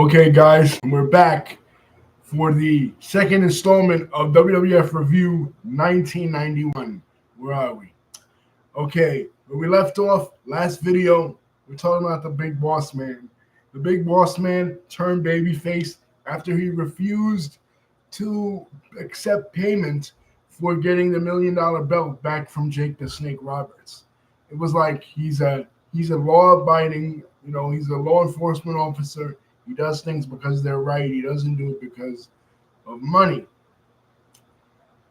Okay, guys, we're back for the second installment of WWF Review 1991. Where are we? Okay, where we left off last video, we're talking about the Big Boss Man. The Big Boss Man turned babyface after he refused to accept payment for getting the $1 million belt back from Jake the Snake Roberts. It was like he's a law-abiding, he's a law enforcement officer. He does things because they're right. He doesn't do it because of money.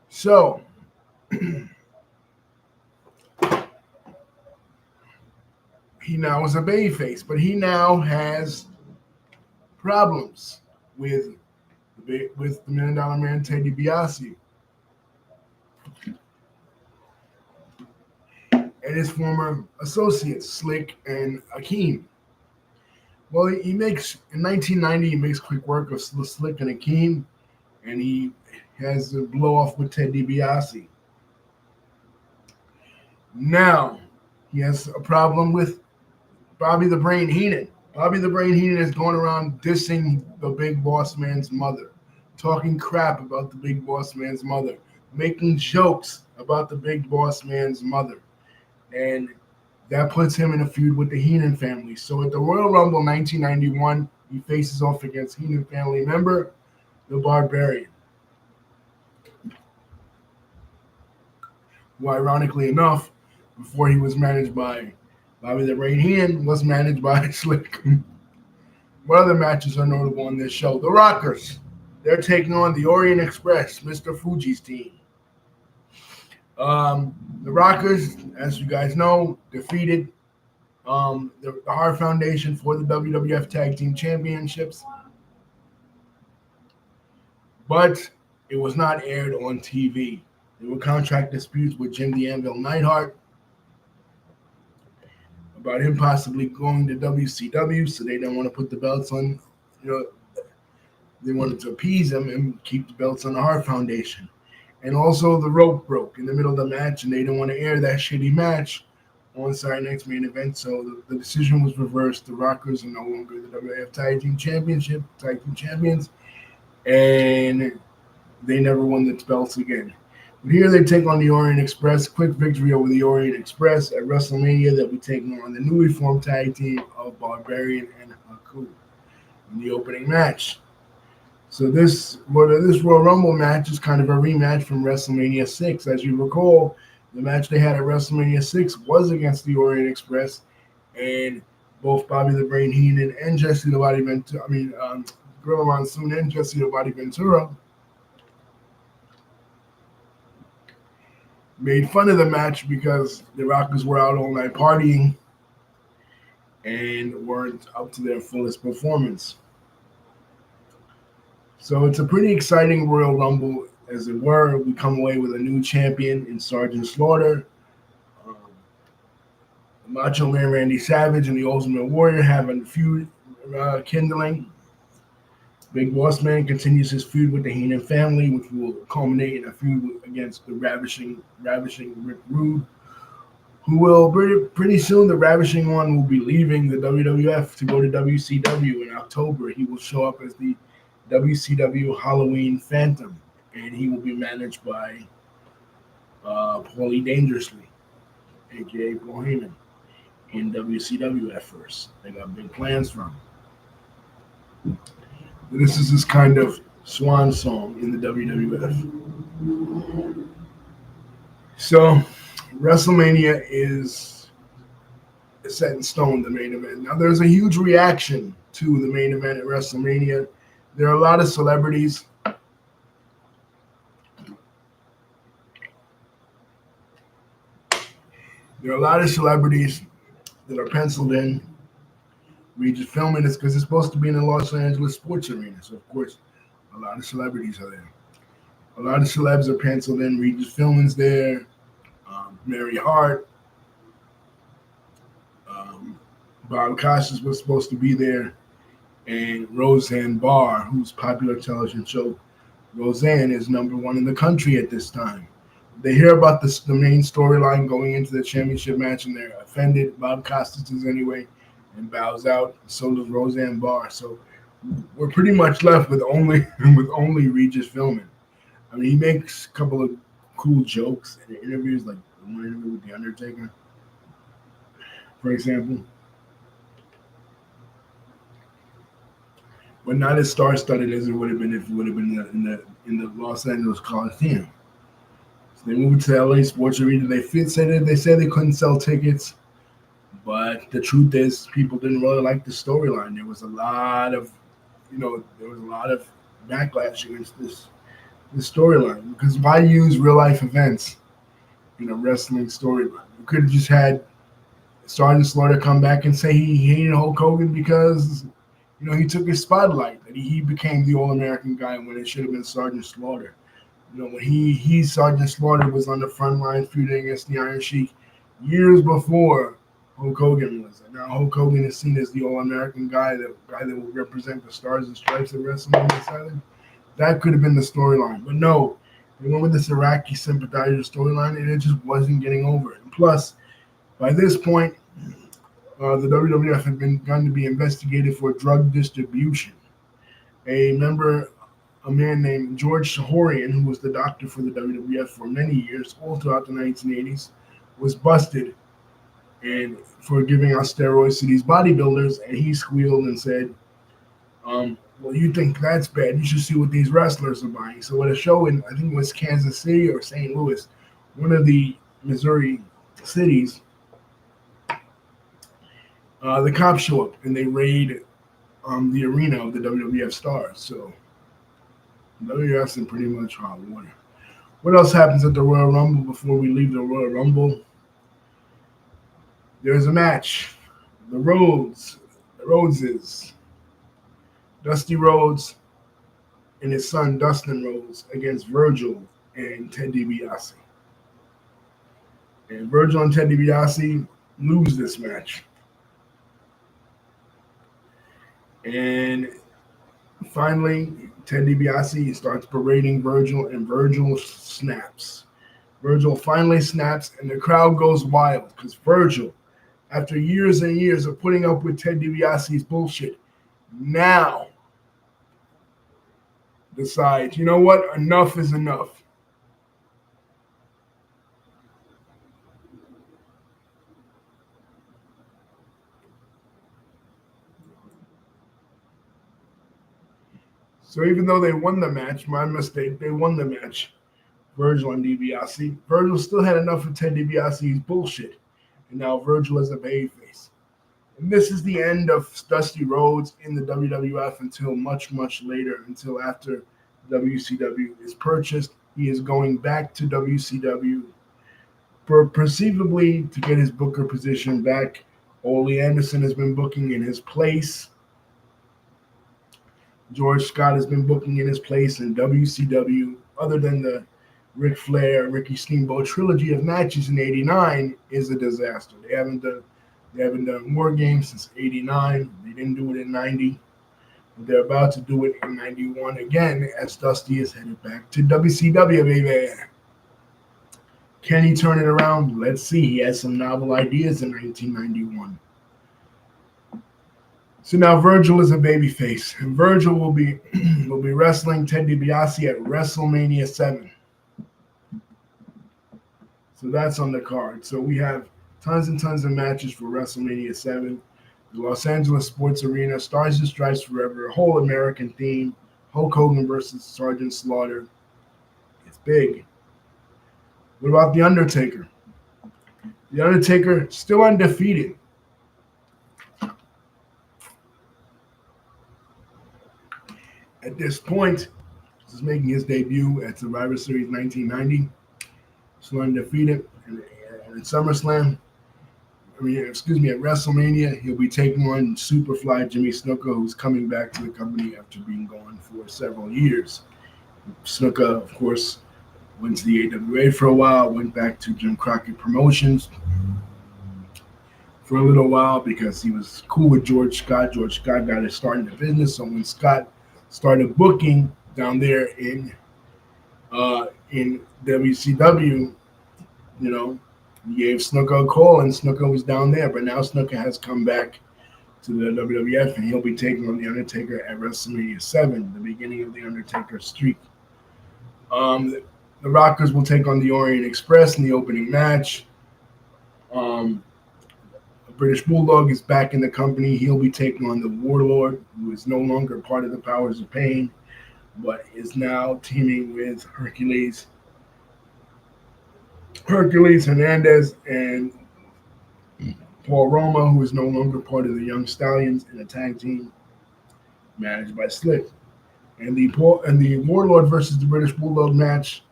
So he now is a babyface, but he now has problems with the $1 million man Ted DiBiase and his former associates Slick and Akeem. Well, he makes in 1990 he makes quick work of Slick and Akeem, and he has a blow off with Ted DiBiase. Now he has a problem with Bobby the Brain Heenan. Bobby the Brain Heenan is going around dissing the Big Boss Man's mother, talking crap about the Big Boss Man's mother, making jokes about the Big Boss Man's mother, and that puts him in a feud with the Heenan family. So at the Royal Rumble 1991, he faces off against Heenan family member, the Barbarian, who ironically enough, before he was managed by Bobby the Brain Heenan, was managed by Slick. What other matches are notable on this show? The Rockers. They're taking on the Orient Express, Mr. Fuji's team. The Rockers, as you guys know, defeated the Hart Foundation for the WWF Tag Team Championships, but it was not aired on TV. There were contract disputes with Jim the Anvil Neidhart about him possibly going to WCW, so they didn't want to put the belts on. They wanted to appease him and keep the belts on the Hart Foundation. And also the rope broke in the middle of the match, and they didn't want to air that shitty match on Saturday Night's Main Event, so the decision was reversed. The Rockers are no longer the WWF Tag Team Champions, and they never won the belts again. But here they take on the Orient Express. Quick victory over the Orient Express at WrestleMania. They'll be taking on the newly formed tag team of Barbarian and Haku in the opening match. So this Royal Rumble match is kind of a rematch from WrestleMania 6. As you recall, the match they had at WrestleMania 6 was against the Orient Express, and both Bobby the Brain Heenan and Jesse the Body Ventura, Gorilla Monsoon and Jesse the Body Ventura made fun of the match because the Rockers were out all night partying and weren't up to their fullest performance. So it's a pretty exciting Royal Rumble, as it were. We come away with a new champion in Sergeant Slaughter. Macho Man Randy Savage and the Ultimate Warrior have a feud kindling. Big Boss Man continues his feud with the Heenan family, which will culminate in a feud against the ravishing Rick Rude, who will pretty soon, the ravishing one will be leaving the WWF to go to WCW in October. He will show up as the WCW Halloween Phantom, and he will be managed by Paulie Dangerously, aka Paul Heyman, in WCW at first. They got big plans for him. This is his kind of swan song in the WWF. So WrestleMania is set in stone, the main event. Now there's a huge reaction to the main event at WrestleMania. There are a lot of celebrities. There are a lot of celebrities that are penciled in. Regis filming this because it's supposed to be in the Los Angeles Sports Arena. So, of course, a lot of celebrities are there. A lot of celebs are penciled in. Regis Philbin's there. Mary Hart. Bob Costas was supposed to be there. And Roseanne Barr, whose popular television show Roseanne is #1 in the country at this time. They hear about the main storyline going into the championship match, and they're offended. Bob Costas is anyway, and bows out. So does Roseanne Barr. So we're pretty much left with only with only Regis Philbin. I mean, he makes a couple of cool jokes in interviews, like the one interview with the Undertaker, for example, but not as star-studded as it would have been if it would have been in the Los Angeles Coliseum. So they moved to LA Sports Arena. They said they couldn't sell tickets, but the truth is, people didn't really like the storyline. There was a lot of backlash against this storyline, because why use real life events in a wrestling storyline? You could have just had Sergeant Slaughter come back and say he hated Hulk Hogan because he took his spotlight, that he became the All American guy when it should have been Sergeant Slaughter. When Sergeant Slaughter was on the front line feuding against the Iron Sheik years before Hulk Hogan was. And now Hulk Hogan is seen as the All-American guy that will represent the Stars and Stripes at WrestleMania 7. That could have been the storyline. But no, they went with this Iraqi sympathizer storyline, and it just wasn't getting over. And plus, by this point, the WWF had begun to be investigated for drug distribution. A man named George Shahorian, who was the doctor for the WWF for many years, all throughout the 1980s, was busted and for giving out steroids to these bodybuilders, and he squealed and said, well, you think that's bad? You should see what these wrestlers are buying. So at a show in, I think it was Kansas City or St. Louis, one of the Missouri cities, the cops show up and they raid the arena of the WWF stars. So WWF's in pretty much hot water. What else happens at the Royal Rumble before we leave the Royal Rumble? There's a match. The Rhodeses, Dusty Rhodes and his son Dustin Rhodes against Virgil and Ted DiBiase. And Virgil and Ted DiBiase lose this match. And finally, Ted DiBiase starts berating Virgil, and Virgil snaps. Virgil finally snaps, and the crowd goes wild because Virgil, after years and years of putting up with Ted DiBiase's bullshit, now decides, you know what? Enough is enough. So even though they won the match, my mistake, they won the match, Virgil and DiBiase, Virgil still had enough of Ted DiBiase's bullshit. And now Virgil is a babyface. And this is the end of Dusty Rhodes in the WWF until much, much later, until after WCW is purchased. He is going back to WCW, perceivably to get his booker position back. Ole Anderson has been booking in his place. George Scott has been booking in his place in WCW. Other than the Ric Flair, Ricky Steamboat trilogy of matches in '89 is a disaster. They haven't done War Games since '89. They didn't do it in '90. They're about to do it in '91 again, as Dusty is headed back to WCW, baby. Can he turn it around? Let's see. He has some novel ideas in 1991. So now Virgil is a babyface, and Virgil will be wrestling Ted DiBiase at WrestleMania 7. So that's on the card. So we have tons and tons of matches for WrestleMania 7. The Los Angeles Sports Arena, Stars and Stripes Forever, a whole American theme, Hulk Hogan versus Sergeant Slaughter. It's big. What about The Undertaker? The Undertaker still undefeated. At this point, this is making his debut at Survivor Series 1990. Still undefeated. And at SummerSlam, at WrestleMania, he'll be taking on Superfly Jimmy Snuka, who's coming back to the company after being gone for several years. Snuka, of course, went to the AWA for a while, went back to Jim Crockett Promotions for a little while because he was cool with George Scott. George Scott got his start in the business, so when Scott started booking down there in WCW, he gave Snuka a call, and Snuka was down there. But now Snuka has come back to the WWF, and he'll be taking on The Undertaker at WrestleMania 7, the beginning of The Undertaker streak. The Rockers will take on the Orient Express in the opening match. British Bulldog is back in the company. He'll be taking on the Warlord, who is no longer part of the Powers of Pain, but is now teaming with Hercules Hernandez and Paul Roma, who is no longer part of the Young Stallions, in a tag team managed by Slick. And the Warlord versus the British Bulldog match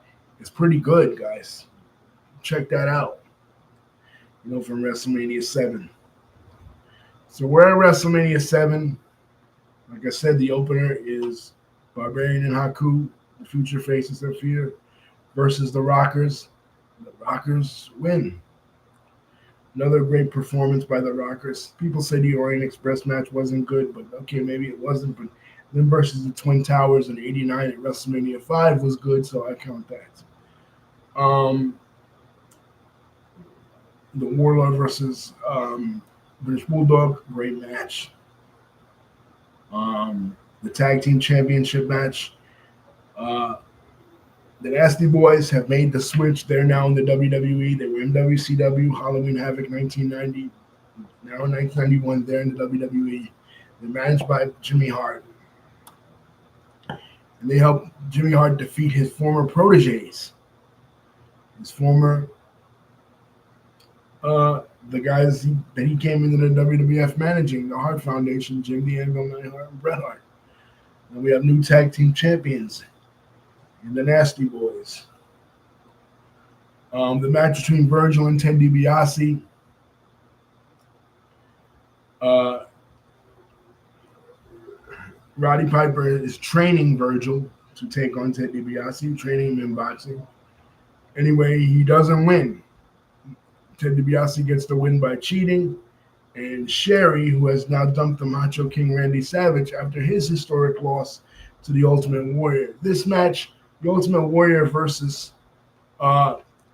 is pretty good, guys. Check that out. From WrestleMania 7. So we're at WrestleMania 7. Like I said, the opener is Barbarian and Haku, the future faces of Fear, versus the Rockers. The Rockers win. Another great performance by the Rockers. People say the Orient Express match wasn't good, but okay, maybe it wasn't. But then versus the Twin Towers in '89 at WrestleMania 5 was good, so I count that. The Warlord versus British Bulldog, great match. The Tag Team Championship match. The Nasty Boys have made the switch. They're now in the WWE. They were in WCW, Halloween Havoc 1990. Now in 1991, they're in the WWE. They're managed by Jimmy Hart. And they helped Jimmy Hart defeat his former proteges. His former, the guys that he came into the WWF managing, the Hart Foundation, Jim the Anvil Neidhart, and Bret Hart. And we have new tag team champions in the Nasty Boys. The match between Virgil and Ted DiBiase. Roddy Piper is training Virgil to take on Ted DiBiase, training him in boxing. Anyway, he doesn't win. Ted DiBiase gets the win by cheating. And Sherry, who has now dumped the Macho King Randy Savage after his historic loss to the Ultimate Warrior. This match, the Ultimate Warrior versus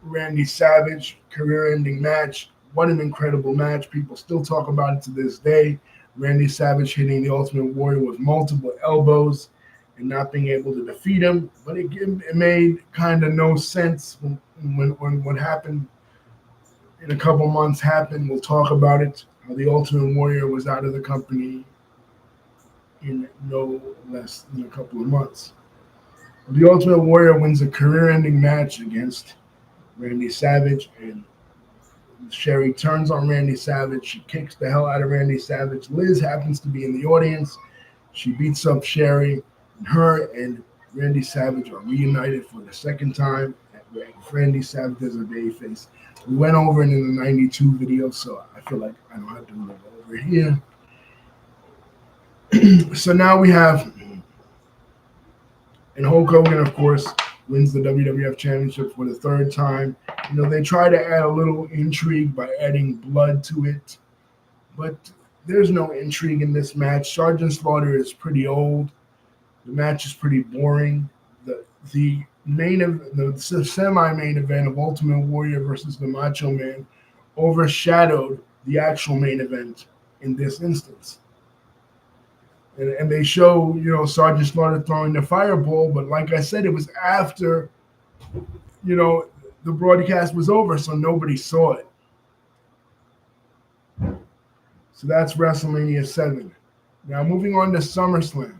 Randy Savage, career-ending match. What an incredible match. People still talk about it to this day. Randy Savage hitting the Ultimate Warrior with multiple elbows and not being able to defeat him. But it made kind of no sense when what happened in a couple months happened. We'll talk about it. The Ultimate Warrior was out of the company in no less than a couple of months. The Ultimate Warrior wins a career-ending match against Randy Savage, and Sherry turns on Randy Savage. She kicks the hell out of Randy Savage. Liz happens to be in the audience. She beats up Sherry, and her and Randy Savage are reunited for the second time. Randy Savage is a babyface. We went over it in the 92 video, so I feel like I don't have to move over here. So now we have, and Hulk Hogan, of course, wins the WWF Championship for the third time. They try to add a little intrigue by adding blood to it, but there's no intrigue in this match. Sergeant Slaughter is pretty old. The match is pretty boring. The semi-main event of Ultimate Warrior versus the Macho Man overshadowed the actual main event in this instance. And they show, Sergeant Slaughter throwing the fireball, but like I said, it was after, the broadcast was over, so nobody saw it. So that's WrestleMania 7. Now moving on to SummerSlam.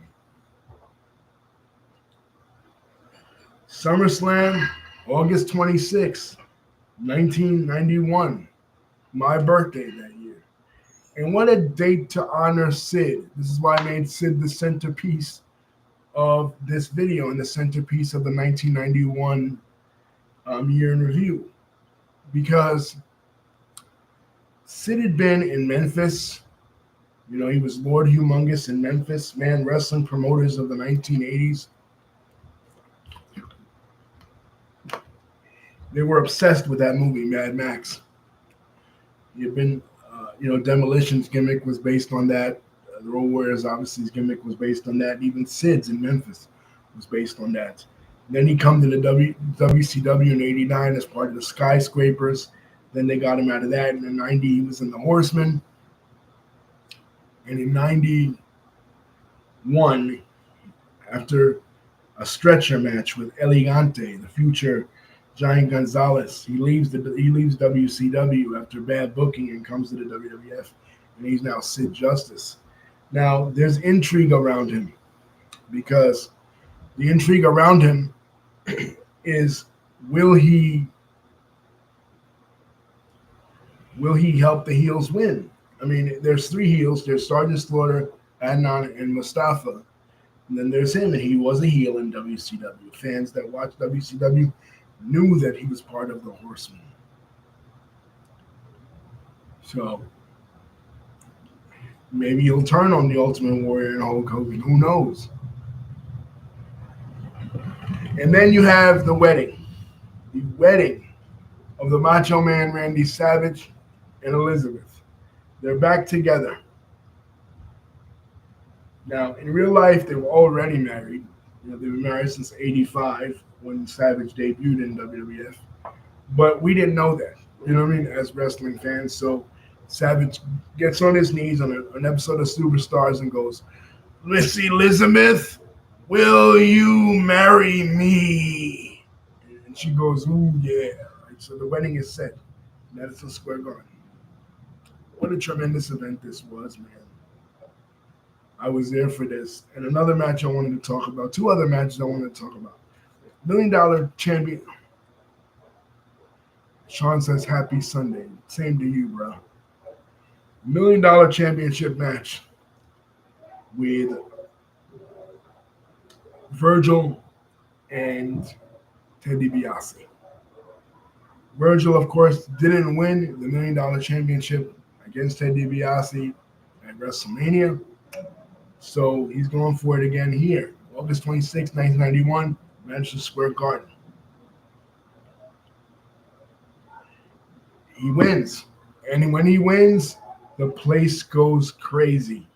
SummerSlam, August 26, 1991. My birthday that year. And what a date to honor Sid. This is why I made Sid the centerpiece of this video and the centerpiece of the 1991 year in review. Because Sid had been in Memphis. He was Lord Humongous in Memphis, wrestling promoters of the 1980s. They were obsessed with that movie, Mad Max. He had been, Demolition's gimmick was based on that. The Road Warriors, obviously, his gimmick was based on that. Even Sid's in Memphis was based on that. And then he come to the WCW in '89 as part of the Skyscrapers. Then they got him out of that. In the '90s, he was in the Horsemen. And in 91, after a stretcher match with Elegante, the future Giant Gonzalez, he leaves WCW after bad booking and comes to the WWF, and he's now Sid Justice. Now there's intrigue around him because the intrigue around him is will he help the heels win? I mean, there's three heels. There's Sergeant Slaughter, Adnan, and Mustafa. And then there's him, and he was a heel in WCW. Fans that watched WCW knew that he was part of the Horsemen. So maybe he'll turn on the Ultimate Warrior and Hulk Hogan. Who knows? And then you have the wedding. The wedding of the Macho Man Randy Savage and Elizabeth. They're back together. Now, in real life, they were already married. They've been married since '85 when Savage debuted in WWF. But we didn't know that, you know what I mean, as wrestling fans. So Savage gets on his knees on an episode of Superstars and goes, "Missy Elizabeth, will you marry me?" And she goes, "Ooh, yeah." Right, so the wedding is set. Madison Square Garden. What a tremendous event this was, man. I was there for this. And another match I wanted to talk about, two other matches I wanted to talk about. $1 Million Champion. Sean says, "Happy Sunday." Same to you, bro. $1 Million Championship match with Virgil and Ted DiBiase. Virgil, of course, didn't win the $1 Million Championship against Ted DiBiase at WrestleMania. So he's going for it again here. August 26, 1991, Madison Square Garden. He wins. And when he wins, the place goes crazy.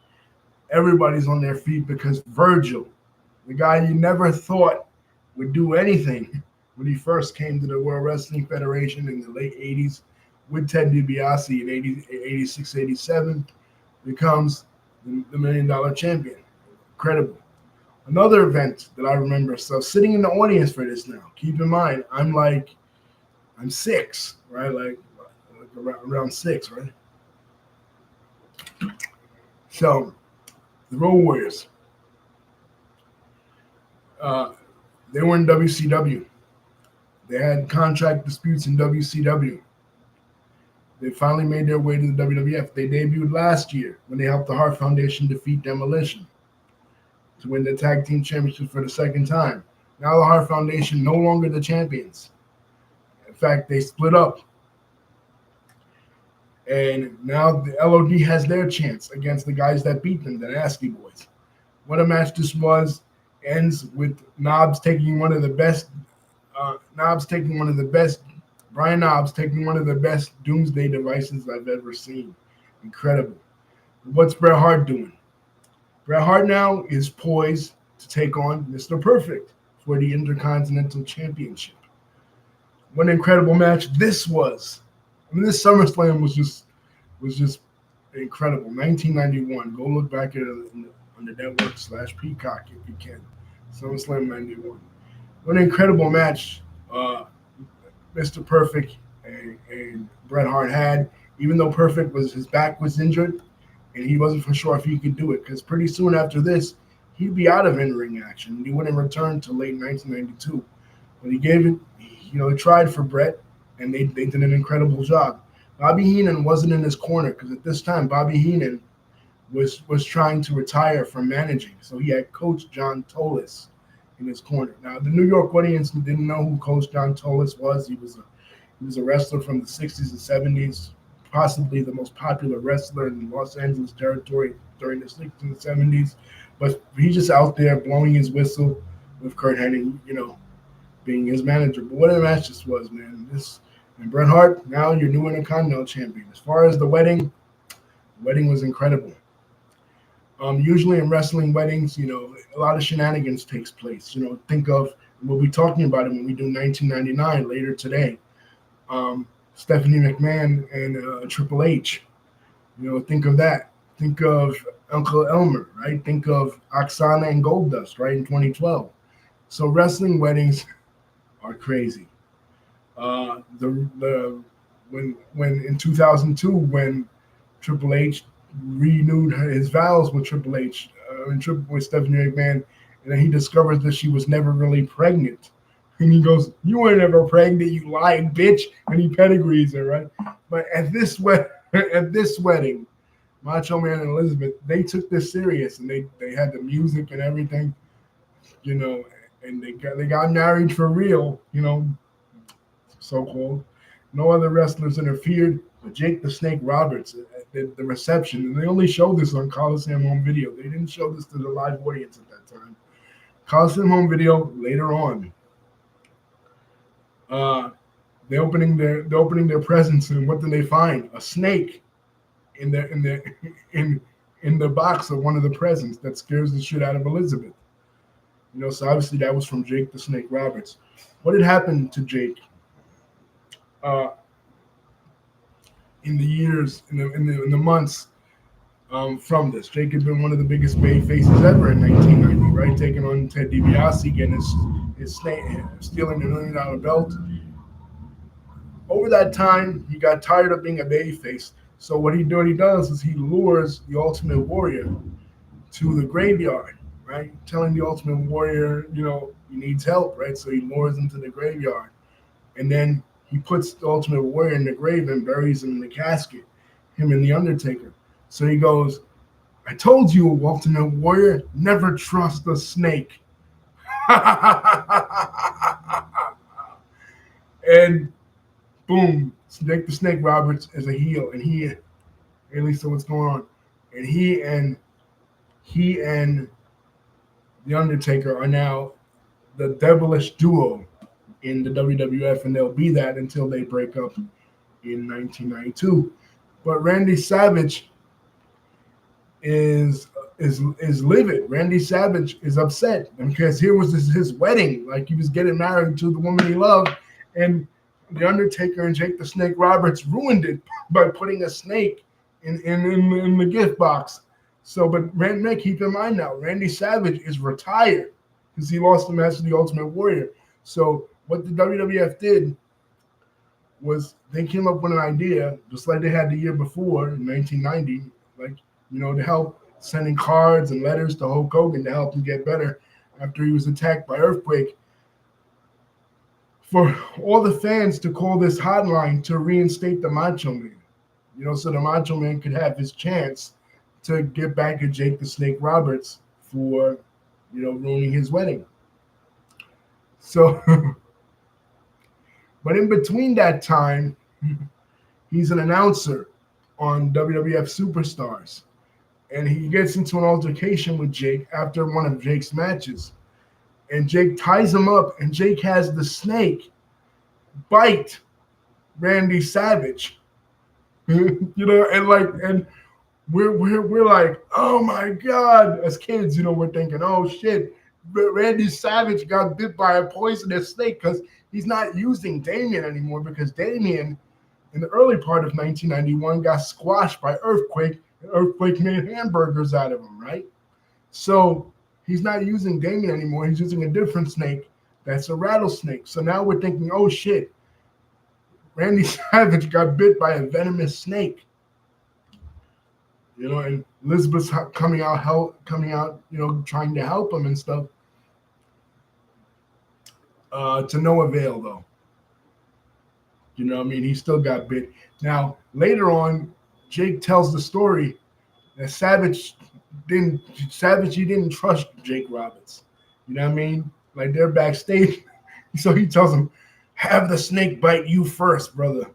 Everybody's on their feet because Virgil, the guy you never thought would do anything when he first came to the World Wrestling Federation in the late 80s with Ted DiBiase in 86, 87, becomes the $1 Million Champion. Incredible. Another event that I remember, so sitting in the audience for this now, keep in mind, I'm 6, right? Like around 6, right? So the Road Warriors, they were in WCW. They had contract disputes in WCW. They finally made their way to the WWF. They debuted last year when they helped the Hart Foundation defeat Demolition to win the tag team championship for the second time. Now the Hart Foundation no longer the champions. In fact, they split up. And now the LOD has their chance against the guys that beat them, the Nasty Boys. What a match this was. Ends with Knobbs taking one of the best Brian Knobbs taking one of the best doomsday devices I've ever seen. Incredible. What's Bret Hart doing? Bret Hart now is poised to take on Mr. Perfect for the Intercontinental Championship. What an incredible match this was. I mean, this SummerSlam was just incredible. 1991. Go look back at it on the network /Peacock if you can. SummerSlam 91. What an incredible match Mr. Perfect and Bret Hart had. Even though Perfect his back was injured and he wasn't for sure if he could do it, because pretty soon after this, he'd be out of in-ring action. He wouldn't return until late 1992. But he gave it, he tried for Bret, and they did an incredible job. Bobby Heenan wasn't in his corner because at this time, Bobby Heenan was trying to retire from managing. So he had Coach John Tolis in his corner. Now, the New York audience didn't know who Coach John Tolis was. He was a wrestler from the 60s and 70s, possibly the most popular wrestler in the Los Angeles territory during the 60s and 70s. But he's just out there blowing his whistle with Kurt Hennig, being his manager. But what a match this was, man. And Bret Hart, now your new Intercontinental Champion. As far as the wedding was incredible. Usually in wrestling weddings, a lot of shenanigans takes place. Think of, we'll be talking about it when we do 1999 later today. Stephanie McMahon and Triple H. Think of that. Think of Uncle Elmer, right? Think of Oksana and Goldust, right, in 2012. So wrestling weddings are crazy. The when in 2002 when Triple H renewed his vows with Triple H and with Stephanie McMahon, and then he discovers that she was never really pregnant. And he goes, "You were never pregnant, you lying bitch," and he pedigrees her, right? But at this wedding, Macho Man and Elizabeth, they took this serious, and they had the music and everything, you know, and they got married for real, so called. No other wrestlers interfered, but Jake the Snake Roberts at the reception, and they only showed this on Coliseum Home Video. They didn't show this to the live audience at that time. Coliseum Home Video later on. They're opening their presents, and what do they find? A snake in the box of one of the presents that scares the shit out of Elizabeth. So obviously that was from Jake the Snake Roberts. What had happened to Jake in the years, in the months from this? Jake had been one of the biggest bay faces ever in 1990, right? Taking on Ted DiBiase, getting his snake, stealing the $1 million belt. Over that time, he got tired of being a bay face. So what he does is he lures the Ultimate Warrior to the graveyard, right? Telling the Ultimate Warrior, he needs help, right? So he lures him to the graveyard. And then he puts the Ultimate Warrior in the grave and buries him in the casket, him and the Undertaker. So he goes, "I told you, Ultimate Warrior, never trust a snake." And boom, Jake the Snake Roberts is a heel, and he, at least so what's going on, and he and the Undertaker are now the devilish duo in the WWF, and they'll be that until they break up in 1992. But Randy Savage is livid. Randy Savage is upset because here was his wedding, like he was getting married to the woman he loved, and the Undertaker and Jake the Snake Roberts ruined it by putting a snake in the gift box. So, but keep in mind now, Randy Savage is retired because he lost the match to the Ultimate Warrior. So what the WWF did was they came up with an idea, just like they had the year before in 1990, to help sending cards and letters to Hulk Hogan to help him get better after he was attacked by Earthquake. For all the fans to call this hotline to reinstate the Macho Man, so the Macho Man could have his chance to get back at Jake the Snake Roberts for, ruining his wedding. So, but in between that time, he's an announcer on WWF Superstars, and he gets into an altercation with Jake after one of Jake's matches. And Jake ties him up, and Jake has the snake bite Randy Savage. And we're like, oh my God, as kids, we're thinking, oh shit, Randy Savage got bit by a poisonous snake because he's not using Damien anymore, because Damien in the early part of 1991 got squashed by Earthquake, and Earthquake made hamburgers out of him, right? So he's not using Damien anymore. He's using a different snake that's a rattlesnake. So now we're thinking, oh shit, Randy Savage got bit by a venomous snake. And Elizabeth's coming out, trying to help him and stuff. To no avail, though. He still got bit. Now, later on, Jake tells the story that Savage he didn't trust Jake Roberts. Like they're backstage. So he tells him, have the snake bite you first, brother.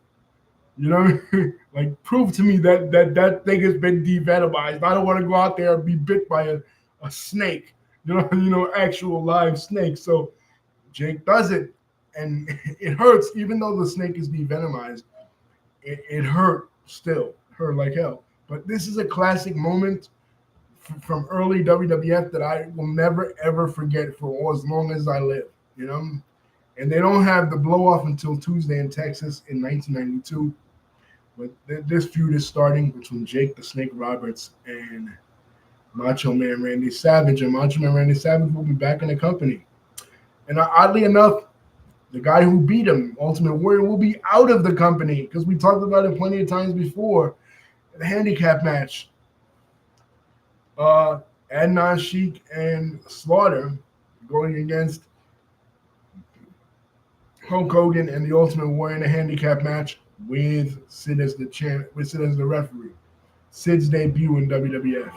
Like, prove to me that thing has been devenomized. I don't want to go out there and be bit by a snake, actual live snake. So Jake does it, and it hurts. Even though the snake is devenomized, it hurt still. Hurt like hell. But this is a classic moment from early WWF that I will never, ever forget for as long as I live, And they don't have the blow-off until Tuesday in Texas in 1992. But this feud is starting between Jake the Snake Roberts and Macho Man Randy Savage, and Macho Man Randy Savage will be back in the company. And oddly enough, the guy who beat him, Ultimate Warrior, will be out of the company because we talked about it plenty of times before. The handicap match. Adnan Sheik and Slaughter going against Hulk Hogan and the Ultimate Warrior in a handicap match with Sid as the with Sid as the referee. Sid's debut in WWF.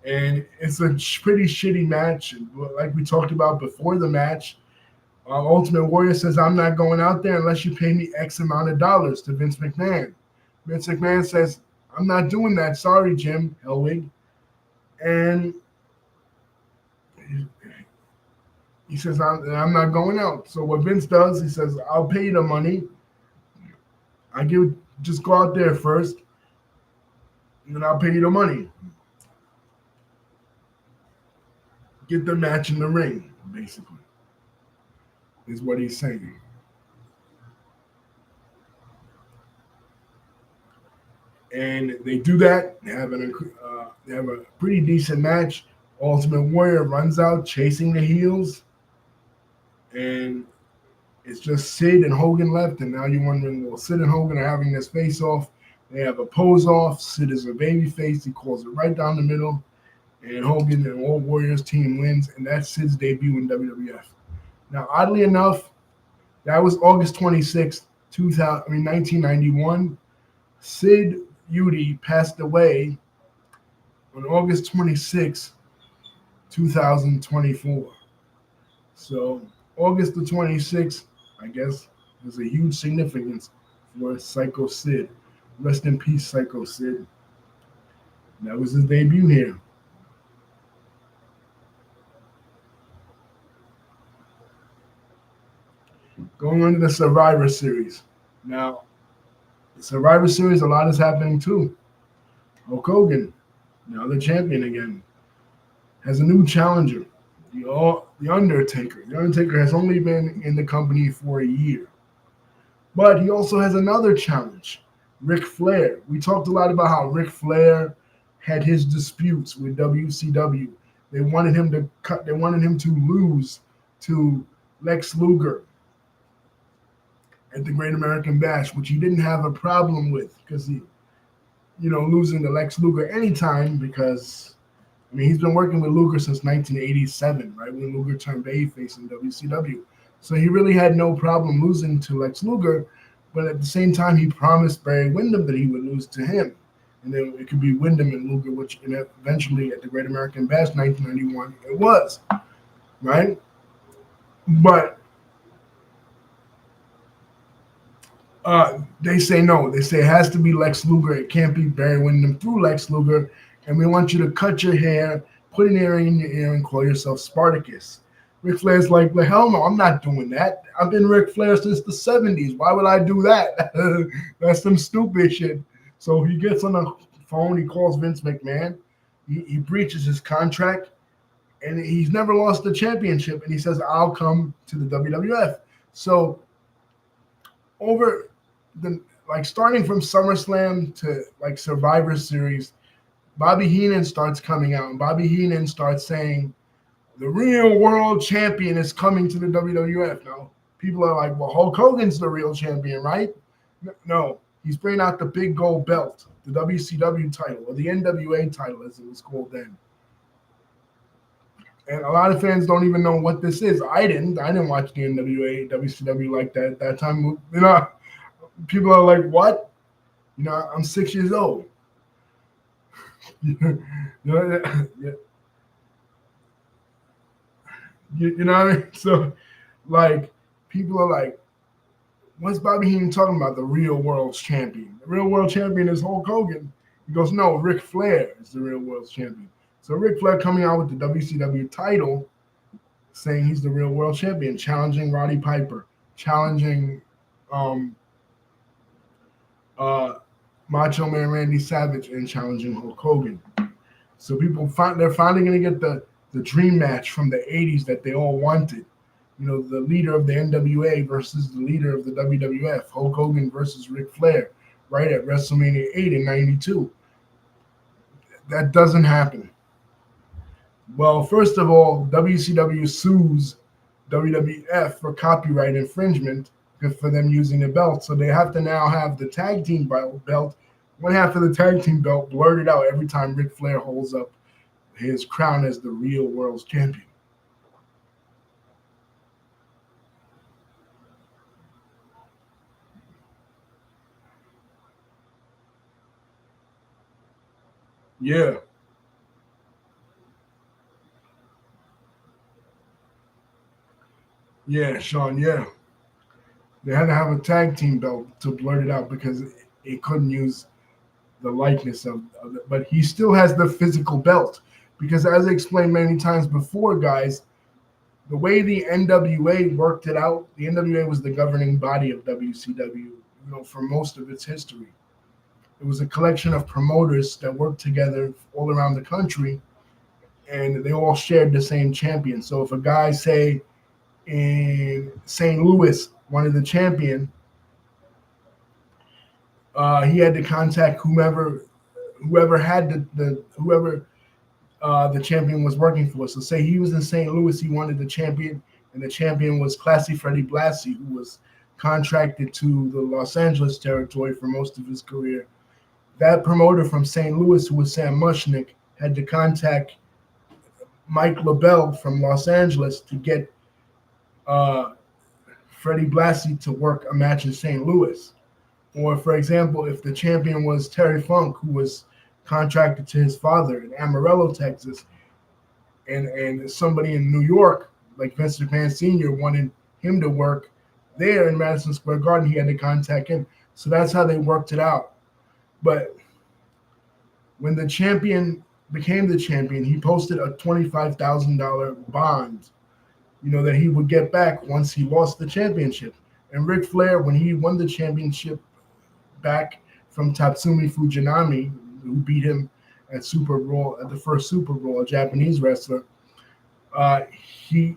And it's a pretty shitty match. Like we talked about before the match, Ultimate Warrior says, I'm not going out there unless you pay me X amount of dollars to Vince McMahon. Vince McMahon says, I'm not doing that. Sorry, Jim Hellwig. And he says, I'm not going out. So what Vince does, he says, I'll pay you the money. Just go out there first, and then I'll pay you the money. Get the match in the ring, basically, is what he's saying. And they do that. They have a pretty decent match. Ultimate Warrior runs out chasing the heels, and it's just Sid and Hogan left. And now you're wondering, well, Sid and Hogan are having this face-off. They have a pose-off. Sid is a baby face. He calls it right down the middle. And Hogan and All Warriors team wins, and that's Sid's debut in WWF. Now, oddly enough, that was August 26th, 1991. Sid Udy passed away on August 26th, 2024. So August the 26th, I guess, there's a huge significance for Psycho Sid. Rest in peace, Psycho Sid. That was his debut here. Going on to the Survivor Series. Now, the Survivor Series, a lot is happening too. Hulk Hogan, now the champion again, has a new challenger, the Undertaker. The Undertaker has only been in the company for a year. But he also has another challenge, Ric Flair. We talked a lot about how Ric Flair had his disputes with WCW. They wanted him to lose to Lex Luger at the Great American Bash, which he didn't have a problem with because he, losing to Lex Luger anytime because, he's been working with Luger since 1987, right, when Luger turned babyface in WCW. So he really had no problem losing to Lex Luger, but at the same time, he promised Barry Windham that he would lose to him. And then it could be Windham and Luger, which eventually at the Great American Bash 1991, it was, right? But they say no. They say it has to be Lex Luger. It can't be Barry Windham through Lex Luger. And we want you to cut your hair, put an earring in your ear, and call yourself Spartacus. Ric Flair's like, hell no, I'm not doing that. I've been Ric Flair since the 70s. Why would I do that? That's some stupid shit. So he gets on the phone. He calls Vince McMahon. He breaches his contract, and he's never lost the championship. And he says, I'll come to the WWF. So starting from SummerSlam to Survivor Series, Bobby Heenan starts coming out, and Bobby Heenan starts saying, the real world champion is coming to the WWF. Now, people are like, well, Hulk Hogan's the real champion, right? No, he's bringing out the big gold belt, the WCW title, or the NWA title, as it was called then. And a lot of fans don't even know what this is. I didn't watch the NWA, WCW like that at that time. People are like, what? I'm 6 years old. You know what I mean? So, people are like, what's Bobby Heenan talking about? The real world's champion. The real world champion is Hulk Hogan. He goes, no, Ric Flair is the real world's champion. So Ric Flair coming out with the WCW title, saying he's the real world champion, challenging Roddy Piper, challenging Macho Man Randy Savage, and challenging Hulk Hogan. So they're finally going to get the dream match from the 80s that they all wanted. The leader of the NWA versus the leader of the WWF, Hulk Hogan versus Ric Flair, right at WrestleMania 8 in '92. That doesn't happen. Well, first of all, WCW sues WWF for copyright infringement for them using the belt. So they have to now have the tag team belt, one half of the tag team belt blurted out every time Ric Flair holds up his crown as the real world's champion. Yeah, yeah, Sean, yeah. They had to have a tag team belt to blurt it out because it couldn't use the likeness of it. But he still has the physical belt because, as I explained many times before, guys, the way the NWA worked it out, the NWA was the governing body of WCW, for most of its history. It was a collection of promoters that worked together all around the country, and they all shared the same champion. So if a guy, say, in St. Louis wanted the champion, he had to contact whoever had whoever the champion was working for. So say he was in St. Louis, he wanted the champion, and the champion was Classy Freddie Blassie, who was contracted to the Los Angeles territory for most of his career. That promoter from St. Louis, who was Sam Mushnick, had to contact Mike LaBelle from Los Angeles to get uh, Freddie Blassie to work a match in St. Louis. Or, for example, if the champion was Terry Funk, who was contracted to his father in Amarillo, Texas, and somebody in New York, like Vince McMahon Sr., wanted him to work there in Madison Square Garden, he had to contact him. So that's how they worked it out. But when the champion became the champion, he posted a $25,000 bond, that he would get back once he lost the championship. And Ric Flair, when he won the championship back from Tatsumi Fujinami, who beat him at the first Super Bowl, a Japanese wrestler, he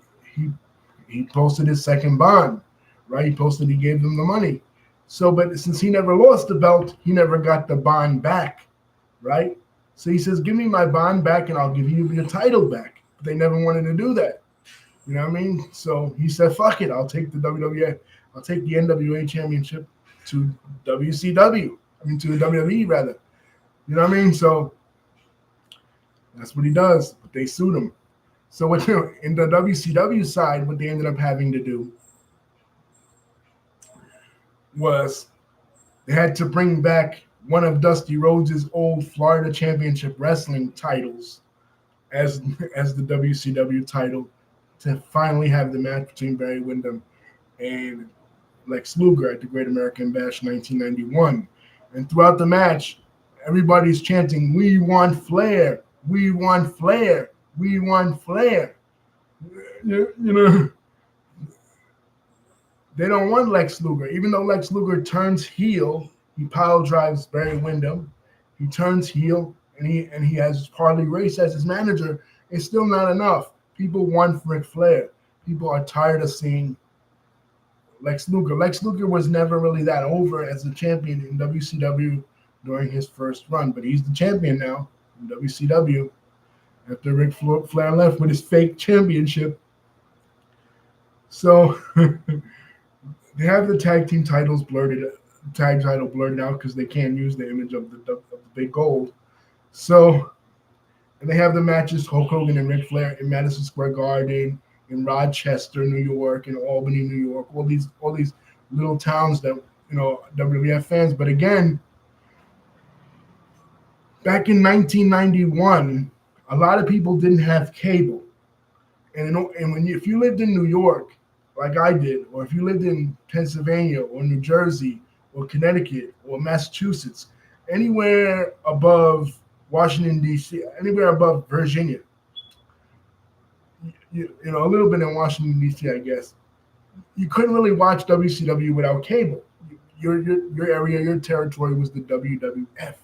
posted his second bond, right? He gave them the money. So, but since he never lost the belt, he never got the bond back, right? So he says, "Give me my bond back, and I'll give you your title back." But they never wanted to do that. You know what I mean? So he said, "Fuck it, I'll take the WWF. I'll take the NWA championship to WCW. To the WWE rather." You know what I mean? So that's what he does. But they sued him. So in the WCW side, what they ended up having to do was they had to bring back one of Dusty Rhodes' old Florida Championship Wrestling titles as the WCW title to finally have the match between Barry Windham and Lex Luger at the Great American Bash 1991. And throughout the match, everybody's chanting, "We want Flair! We want Flair! We want Flair!" You know, they don't want Lex Luger. Even though Lex Luger turns heel, he pile drives Barry Windham. He turns heel, and he has Harley Race as his manager. It's still not enough. People want Ric Flair. People are tired of seeing Lex Luger. Lex Luger was never really that over as a champion in WCW during his first run, but he's the champion now in WCW after Ric Flair left with his fake championship. So they have the tag team titles tag title blurted out because they can't use the image of the big gold. So, and they have the matches Hulk Hogan and Ric Flair in Madison Square Garden, in Rochester, New York, in Albany, New York, all these little towns that WWF fans. But again, back in 1991, a lot of people didn't have cable, and if you lived in New York, like I did, or if you lived in Pennsylvania or New Jersey or Connecticut or Massachusetts, anywhere above Washington, D.C., anywhere above Virginia, a little bit in Washington, D.C., I guess, you couldn't really watch WCW without cable. Your area, your territory was the WWF.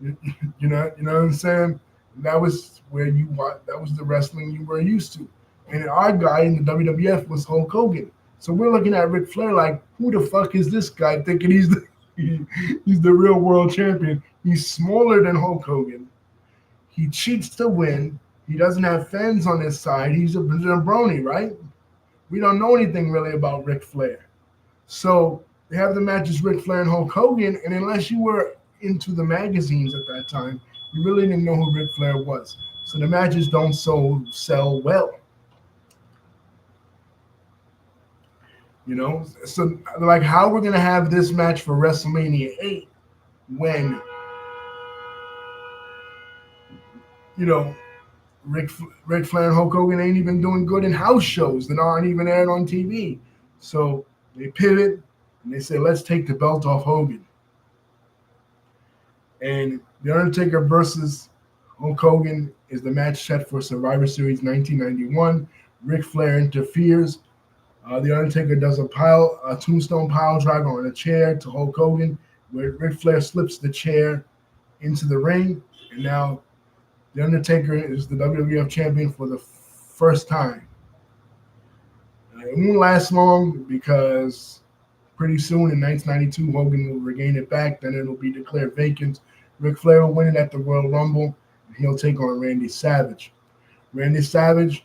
You know what I'm saying? That was where that was the wrestling you were used to. And our guy in the WWF was Hulk Hogan. So we're looking at Ric Flair like, who the fuck is this guy thinking he's the real world champion? He's smaller than Hulk Hogan. He cheats to win. He doesn't have fans on his side. He's a jabroni, right? We don't know anything really about Ric Flair. So they have the matches Ric Flair and Hulk Hogan, and unless you were into the magazines at that time, you really didn't know who Ric Flair was. So the matches don't sell well. So like how we're gonna have this match for WrestleMania 8 when Ric Flair and Hulk Hogan ain't even doing good in house shows that aren't even aired on TV. So they pivot and they say, let's take the belt off Hogan. And The Undertaker versus Hulk Hogan is the match set for Survivor Series 1991. Ric Flair interferes. The Undertaker does a tombstone pile driver on a chair to Hulk Hogan, where Ric Flair slips the chair into the ring, and now The Undertaker is the WWF champion for the first time. It won't last long because pretty soon in 1992, Hogan will regain it back. Then it'll be declared vacant. Ric Flair will win it at the Royal Rumble, and he'll take on Randy Savage. Randy Savage,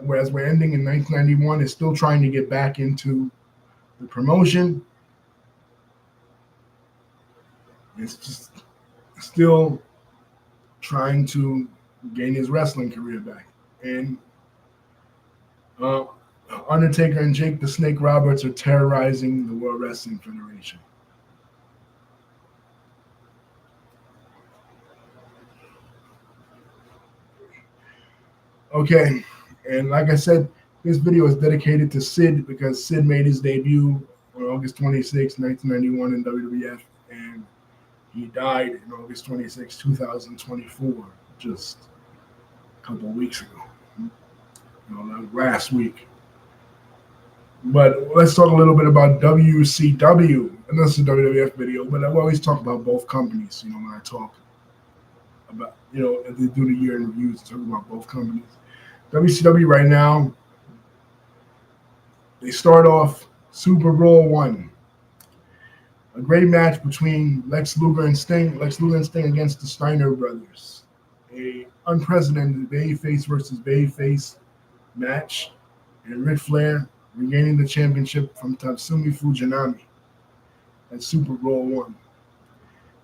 whereas we're ending in 1991, is still trying to get back into the promotion. It's just still trying to gain his wrestling career back. And Undertaker and Jake the Snake Roberts are terrorizing the World Wrestling Federation. Okay, and like I said, this video is dedicated to Sid because Sid made his debut on August 26, 1991 in WWF, and he died in August 26, 2024, just a couple of weeks ago, like last week. But let's talk a little bit about WCW. And this is a WWF video, but I always talk about both companies, when I talk about, if they do the year in reviews, talk about both companies. WCW right now, they start off Super Brawl 1. A great match between Lex Luger and Sting. Lex Luger and Sting against the Steiner brothers. A unprecedented babyface versus babyface match. And Ric Flair regaining the championship from Tatsumi Fujinami at Super Brawl 1.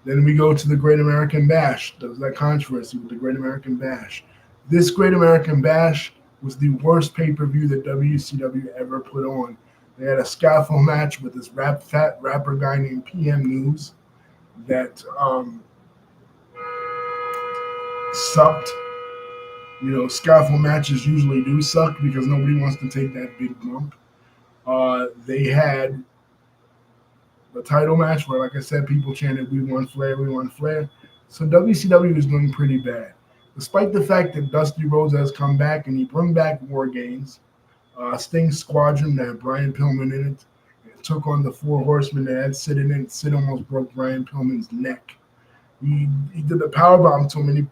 Then we go to the Great American Bash. There's that controversy with the Great American Bash. This Great American Bash was the worst pay-per-view that WCW ever put on. They had a scaffold match with this fat rapper guy named PM News that sucked. Scaffold matches usually do suck because nobody wants to take that big bump. They had the title match where, like I said, people chanted, "We want Flair, we want Flair." So WCW is doing pretty bad. Despite the fact that Dusty Rhodes has come back and he brought back War Games, Sting's Squadron that had Brian Pillman in it, took on the Four Horsemen that had Sid in it. Sid almost broke Brian Pillman's neck. He did the powerbomb to him and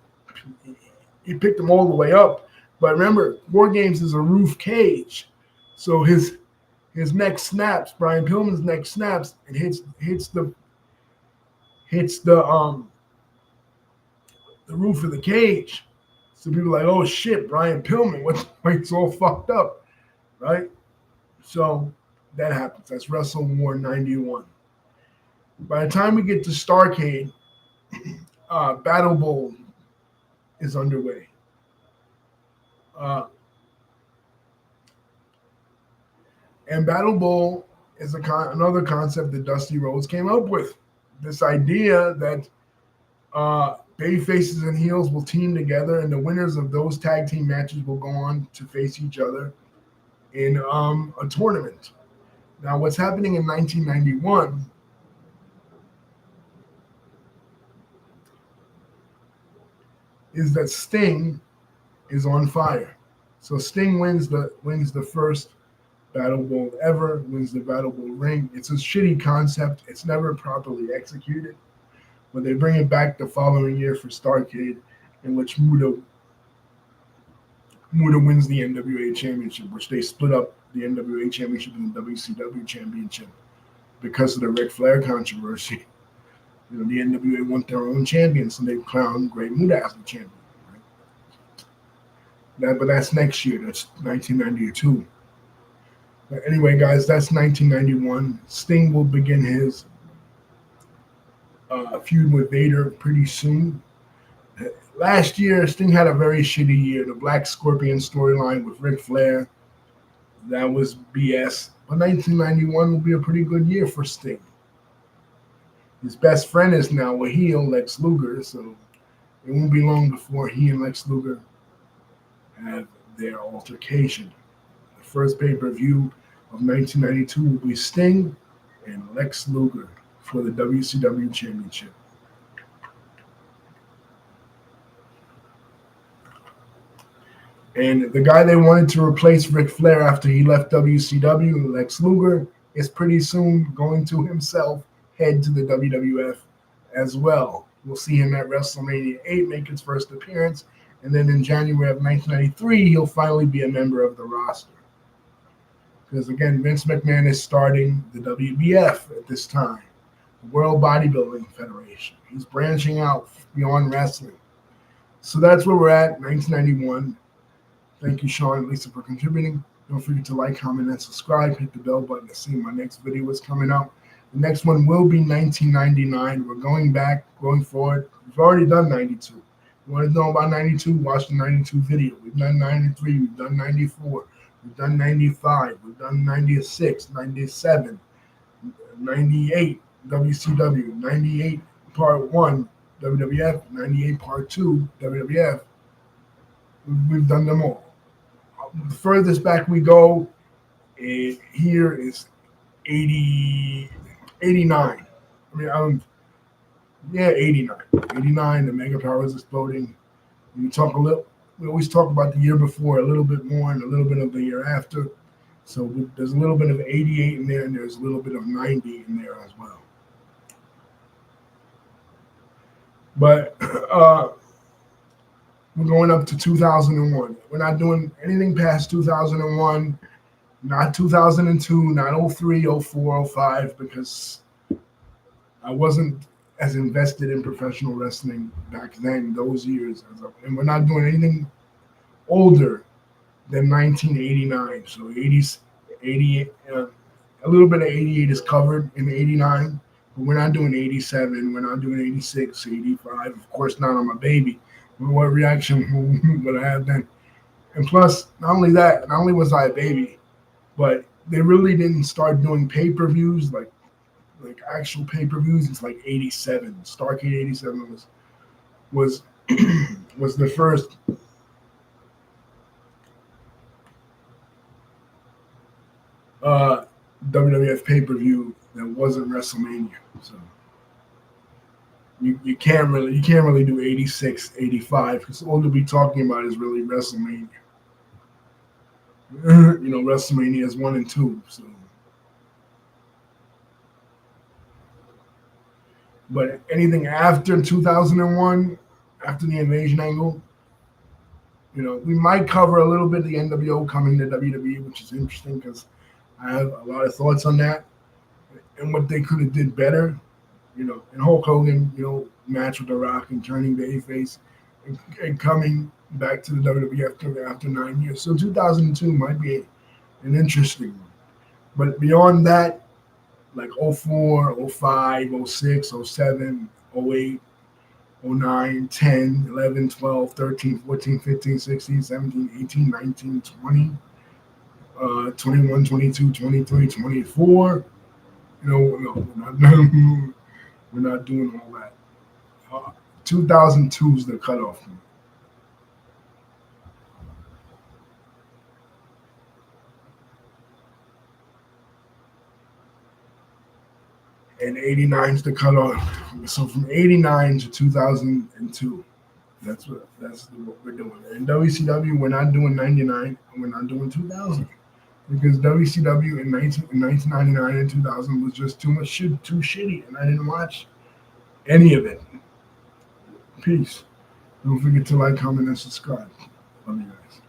he picked him all the way up. But remember, War Games is a roof cage. So his neck snaps, Brian Pillman's neck snaps and hits the roof of the cage. So people are like, oh shit, Brian Pillman, it's all fucked up, right? So that happens. That's Wrestle War 91. By the time we get to Starrcade, Battle Bowl is underway. And Battle Bowl is another concept that Dusty Rhodes came up with. This idea that babyfaces and heels will team together, and the winners of those tag team matches will go on to face each other in a tournament. Now, what's happening in 1991 is that Sting is on fire. So Sting wins the first Battle Bowl ever, wins the Battle Bowl ring. It's a shitty concept. It's never properly executed. But they bring it back the following year for Starrcade, in which Muta Muta wins the NWA Championship, which they split up the NWA Championship and the WCW Championship because of the Ric Flair controversy. The NWA want their own champion, so they crowned Great Muta as the champion. Right? But that's next year. That's 1992. But anyway, guys, that's 1991. Sting will begin his feud with Vader pretty soon. Last year, Sting had a very shitty year. The Black Scorpion storyline with Ric Flair, that was BS. But 1991 will be a pretty good year for Sting. His best friend is now a heel, Lex Luger, so it won't be long before he and Lex Luger have their altercation. The first pay-per-view of 1992 will be Sting and Lex Luger for the WCW Championship. And the guy they wanted to replace Ric Flair after he left WCW, Lex Luger, is pretty soon going to himself head to the WWF as well. We'll see him at WrestleMania 8 make his first appearance, and then in January of 1993, he'll finally be a member of the roster. Because again, Vince McMahon is starting the WWF at this time, the World Bodybuilding Federation. He's branching out beyond wrestling. So that's where we're at, 1991. Thank you, Sean and Lisa, for contributing. Don't forget to like, comment, and subscribe. Hit the bell button to see my next video is coming out. The next one will be 1999. We're going forward. We've already done 92. You want to know about 92? Watch the 92 video. We've done 93. We've done 94. We've done 95. We've done 96, 97, 98, WCW, 98 Part 1, WWF, 98 Part 2, WWF. We've done them all. The furthest back we go here is 89. 89. 89, the Mega Power is exploding. We always talk about the year before a little bit more and a little bit of the year after. So there's a little bit of 88 in there, and there's a little bit of 90 in there as well. But we're going up to 2001. We're not doing anything past 2001, not 2002, not 03, 04, 05, because I wasn't as invested in professional wrestling back then, those years. And we're not doing anything older than 1989. So 88, a little bit of 88 is covered in 89, but we're not doing 87. We're not doing 86, 85. Of course, not on my baby. What reaction would I have then? And plus, not only was I a baby, but they really didn't start doing pay-per-views, like actual pay-per-views. It's like 87. Starrcade 87 was the first WWF pay-per-view that wasn't WrestleMania. So you can't really do 86, 85, because all you'll be talking about is really WrestleMania. WrestleMania is 1 and 2. So, but anything after 2001, after the invasion angle, we might cover a little bit of the NWO coming to WWE, which is interesting because I have a lot of thoughts on that and what they could have did better. And Hulk Hogan, match with The Rock and turning babyface and coming back to the WWF after 9 years. So 2002 might be an interesting one. But beyond that, like 04, 05, 06, 07, 08, 09, 10, 11, 12, 13, 14, 15, 16, 17, 18, 19, 20, 21, 22, 23, 24. We're not doing all that. 2002 is the cutoff. And 89 is the cutoff. So from 89 to 2002, that's what we're doing. In WCW, we're not doing 99, and we're not doing 2000. Because WCW in 1999 and 2000 was just too shitty, and I didn't watch any of it. Peace. Don't forget to like, comment, and subscribe. Love you guys.